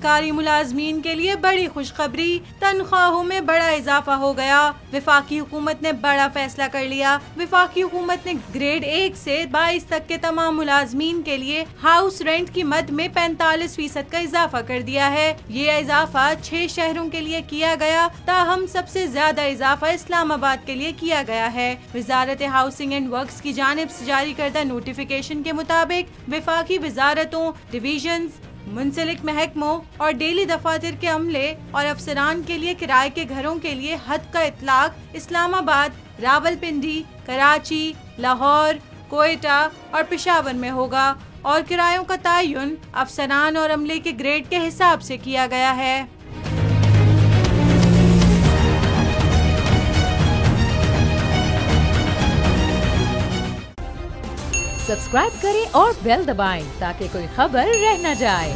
सरकारी मुलाजमीन के लिए बड़ी खुशखबरी, तनख्वाहों में बड़ा इजाफा हो गया। वफाकी हुकूमत ने बड़ा फैसला कर लिया। वफाकी हुकूमत ने ग्रेड 1 से 22 तक के तमाम मुलाजमीन के लिए हाउस रेंट की मद में 45% का इजाफा कर दिया है। ये इजाफा 6 शहरों के लिए किया गया, ताहम सबसे ज्यादा इजाफा इस्लामाबाद के लिए किया गया है। वजारत हाउसिंग एंड वर्क्स की जानिब से जारी करदा नोटिफिकेशन के मुताबिक वफाकी वजारतों, डिवीजन्स, मुंसलिक महकमों और डेली दफातर के अमले और अफसरान के लिए किराए के घरों के लिए हद का इतलाक इस्लामाबाद, रावलपिंडी, कराची, लाहौर, कोयटा और पेशावर में होगा और किरायों का तयन अफसरान और अमले के ग्रेड के हिसाब से किया गया है। सब्सक्राइब करें और बेल दबाएं ताकि कोई खबर रह न जाए।